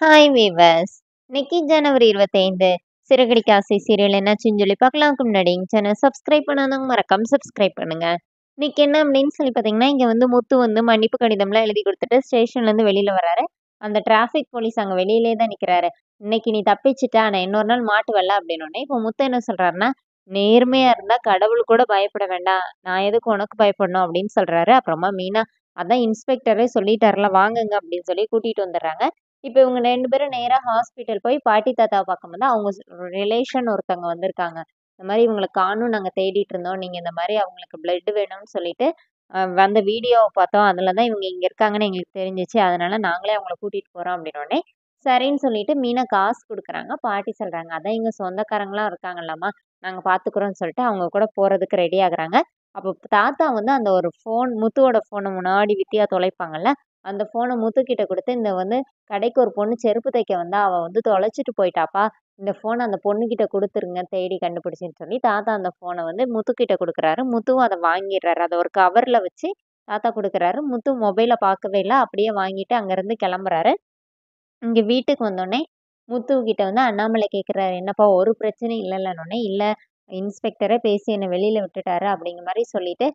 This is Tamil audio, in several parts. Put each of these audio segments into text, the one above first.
Hi viewers. இன்னைக்கு ஜனவரி 25 சிறகடிக்க ஆசை சீரியல் என்னாச்சுன்னு சொல்லி பார்க்கலாம்க்கு முன்னாடி எங்கள் சேனல் சப்ஸ்கிரைப் பண்ணாதவங்க மறக்காம சப்ஸ்கிரைப் பண்ணுங்க. இன்னைக்கு என்ன அப்படின்னு சொல்லி பார்த்தீங்கன்னா, இங்கே வந்து முத்து வந்து மன்னிப்பு கடிதம்லாம் எழுதி கொடுத்துட்டு ஸ்டேஷன்லேருந்து வெளியில் வராரு. அந்த டிராஃபிக் போலீஸ் அங்கே வெளியிலே தான் நிற்கிறாரு. இன்னைக்கு நீ தப்பிச்சிட்டா நான் இன்னொரு நாள் மாட்டுவல்ல அப்படின்னோடனே இப்போ முத்து என்ன சொல்கிறாருன்னா, நேர்மையாக இருந்தால் கடவுள் கூட பயப்பட வேண்டாம், நான் எதுக்கு உனக்கு பயப்படணும் அப்படின்னு சொல்கிறாரு. அப்புறமா மீனா, அதான் இன்ஸ்பெக்டரே சொல்லிட்டார்ல வாங்குங்க அப்படின்னு சொல்லி கூட்டிகிட்டு வந்துடுறாங்க. இப்ப இவங்க 2 பேரும் நேரா ஹாஸ்பிட்டல் போய் பாட்டி தாத்தாவ பார்க்கும்போது, அவங்க ரிலேஷன் ஒருத்தவங்க வந்திருக்காங்க. இந்த மாரி இவங்கள காணோம் நாங்க தேடிட்டு இருந்தோம். நீங்க இந்த மாரி அவங்களுக்கு பிளட் வேணும்னு சொல்லிட்டு, வந்த வீடியோவ பார்த்தோம். அதுல தான் இவங்க இங்க இருக்காங்கன்னு எங்களுக்கு தெரிஞ்சுச்சு. அதனால நாங்களே அவங்கள கூட்டிட்டு போறோம் அப்படின்னோனே, சரின்னு சொல்லிட்டு மீனா காசு குடுக்குறாங்க. பாட்டி சொல்றாங்க, "அதான் எங்க சொந்தக்காரங்கலாம் இருக்காங்கல்லம்மா, நாங்க பார்த்துக்குறோம்னு" சொல்லிட்டு அவங்க கூட போறதுக்கு ரெடி ஆகுறாங்க. அப்போ தாத்தா வந்து அந்த ஒரு ஃபோன் முத்துவோட ஃபோன முன்னாடி வித்தியா தொலைப்பாங்கல்ல, அந்த ஃபோன முத்துக்கிட்ட குடுத்து, இந்த வந்து கடைக்கு ஒரு பொண்ணு செருப்பு தைக்க வந்தா, அவ வந்து தொலைச்சுட்டு போயிட்டாப்பா. இந்த ஃபோன அந்த பொண்ணுகிட்ட குடுத்துருங்க, தேடி கண்டுபிடிச்சுன்னு சொல்லி, தாத்தா அந்த ஃபோன வந்து முத்துக்கிட்ட குடுக்குறாரு. முத்துவும் அத வாங்கிர்றாரு. அத ஒரு கவர்ல வச்சு தாத்தா குடுக்குறாரு. முத்து மொபைல பார்க்கவே இல்ல. அப்படியே வாங்கிட்டு அங்கருந்து கெளம்புறாரு. இங்க வீட்டுக்கு வந்தோனே, முத்துக்கிட்ட வந்து அண்ணாமலை கேட்குறாரு, "என்னப்பா ஒரு பிரச்சனையும் இல்லல்லன்னோனே?" "இல்ல, இன்ஸ்பெக்டரே பேசி என்ன வெளியில விட்டுட்டாரு." அப்படிங்கிற மாரி சொல்லிட்டு,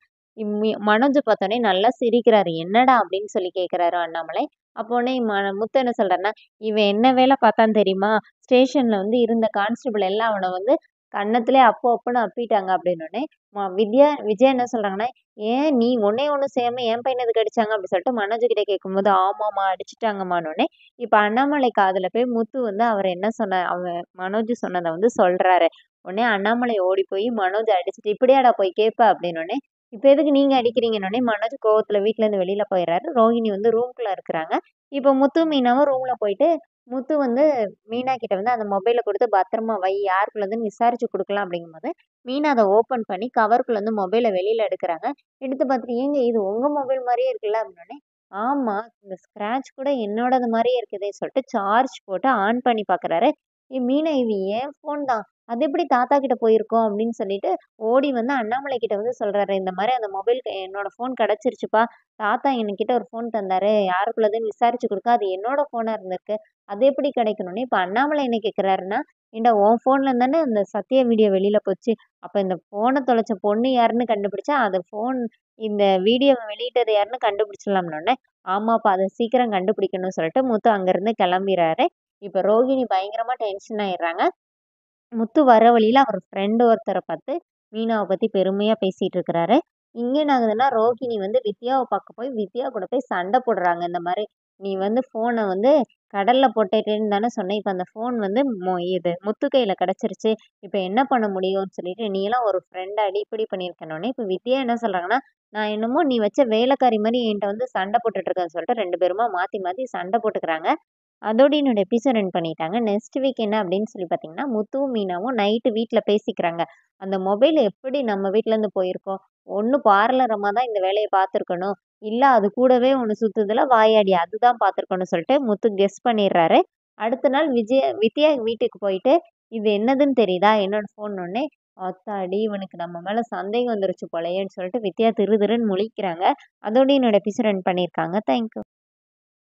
மனோஜ பார்த்தோனே நல்லா சிரிக்கிறாரு. "என்னடா?" அப்படின்னு சொல்லி கேட்குறாரு அண்ணாமலை. அப்போனே முத்து என்ன சொல்றாருன்னா, "இவன் என்ன வேல பார்த்தான் தெரியுமா? ஸ்டேஷன்ல வந்து இருந்த கான்ஸ்டபிள் எல்லாம் அவன வந்து கன்னத்திலே அப்பு அப்புன்னு அப்பிட்டாங்க." அப்படின்னோனே, விஜயா என்ன சொல்றாங்கன்னா, "ஏன் நீ ஒண்ணே ஒண்ணும் செய்யாம என் பையன எதுக்கு அடிச்சாங்க?" அப்படி சொல்லிட்டு மனோஜ் கிட்ட கேட்கும்போது, "ஆமாமா அடிச்சுட்டாங்கம்மான்னோனே." இப்ப அண்ணாமலை காதுல போய் முத்து வந்து அவர் என்ன சொன்ன மனோஜ் சொன்னத வந்து சொல்றாரு. உடனே அண்ணாமலை ஓடி போய் மனோஜ அடிச்சுட்டு, "இப்படியாடா போய் கேட்ப?" அப்படின்னோனே, "இப்ப எதுக்கு நீங்க அடிக்கிறீங்கன்னோனே" மனோஜ் கோவத்துல வீட்ல இருந்து வெளியில போயிடுறாரு. ரோஹிணி வந்து ரூம்குள்ள இருக்கிறாங்க. இப்ப முத்து, மீனாவும் ரூம்ல போயிட்டு, முத்து வந்து மீனா கிட்ட வந்து அந்த மொபைல குடுத்து பத்திரமா வை, யாருக்குள்ளதுன்னு விசாரிச்சு குடுக்கலாம் அப்படிங்கும்போது, மீனா அத ஓப்பன் பண்ணி கவருக்குள்ள இருந்து மொபைல வெளியில எடுக்குறாங்க. எடுத்து பார்த்துட்டு, "ஏங்க இது உங்க மொபைல் மாரியே இருக்குல்ல?" அப்படின்னோனே, "ஆமா. இந்த ஸ்க்ராட்ச் கூட என்னோடது மாரியே இருக்குதே" சொல்லிட்டு சார்ஜ் போட்டு ஆன் பண்ணி பார்க்குறாரு. மீனா இது என் ஃபோன் தான். அது எப்படி தாத்தா கிட்ட போயிருக்கும்? அப்படின்னு சொல்லிட்டு ஓடி வந்து அண்ணாமலை கிட்ட வந்து சொல்றாரு. இந்த மாரி அந்த மொபைல் என்னோட ஃபோன் கிடைச்சிருச்சுப்பா. தாத்தா என்கிட்ட ஒரு ஃபோன் தந்தாரு. யாருக்குள்ளதுன்னு விசாரிச்சு குடுக்க, அது என்னோட ஃபோனா இருந்திருக்கு. அது எப்படி கிடைக்கணும்னு இப்ப அண்ணாமலை என்ன கேட்கிறாருன்னா, "ஏன்டா உன் ஃபோன்ல தானே இந்த சத்யா வீடியோ வெளியில போச்சு. அப்ப இந்த ஃபோன தொலைச்ச பொண்ணு யாருன்னு கண்டுபிடிச்சா, அது ஃபோன் இந்த வீடியோவ வெளியிட்டது யாருன்னு கண்டுபிடிச்சிடலாம்னோனே." "ஆமாப்பா, அத சீக்கிரம் கண்டுபிடிக்கணும்னு" சொல்லிட்டு முத்து அங்கருந்து கிளம்பிறாரு. இப்ப ரோகிணி பயங்கரமா டென்ஷன் ஆயிடுறாங்க. முத்து வர வழியில அவர் ஃப்ரெண்ட் ஒருத்தர பார்த்து மீனாவ பத்தி பெருமையா பேசிட்டு இருக்கிறாரு. இங்க என்ன ஆகுதுன்னா, ரோகிணி வந்து வித்யாவ பார்க்க போய் வித்யா கூட போய் சண்டை போடுறாங்க. இந்த மாரி, "நீ வந்து ஃபோன வந்து கடல்ல போட்டுட்டேன்னு தானே சொன்ன. இப்ப அந்த ஃபோன் வந்து இது முத்து கையில கிடைச்சிருச்சு. இப்ப என்ன பண்ண முடியும்னு சொல்லிட்டு, நீ எல்லாம் ஒரு ஃப்ரெண்டாடி இப்படி பண்ணியிருக்கனோனே." இப்ப வித்யா என்ன சொல்றாங்கன்னா, "நான் என்னமோ நீ வச்ச வேலைக்காரி மாரி என்ட்ட வந்து சண்டை போட்டுட்டு இருக்கன்னு" சொல்லிட்டு 2 பேருமா மாத்தி மாத்தி சண்டை போட்டுக்கிறாங்க. அதோட என்னோட எபிசோட் எண்ட் பண்ணிட்டாங்க. நெக்ஸ்ட் வீக் என்ன அப்படின்னு சொல்லி பார்த்தீங்கன்னா, முத்துவும், மீனாவும் நைட்டு வீட்ல பேசிக்கிறாங்க. அந்த மொபைல் எப்படி நம்ம வீட்லருந்து போயிருக்கும்? ஒண்ணு பார்லரம்மா தான் இந்த வேலைய பார்த்துருக்கணும். இல்ல அது கூடவே ஒண்ணு சுத்துதுல வாயாடி அதுதான் பார்த்துருக்கணும்னு சொல்லிட்டு முத்து கெஸ் பண்ணிடுறாரு. அடுத்த நாள் வித்யா வீட்டுக்கு போயிட்டு, "இது என்னதுன்னு தெரியுதா? என்னோட ஃபோன்னோனே." "ஆத்தாடி! இவனுக்கு நம்ம மேல சந்தேகம் வந்துருச்சு போலயேன்னு" சொல்லிட்டு வித்யா திரு திருன்னு முழிக்கிறாங்க. அதோட என்னோட எபிசோட் எண்ட் பண்ணியிருக்காங்க. Thank you.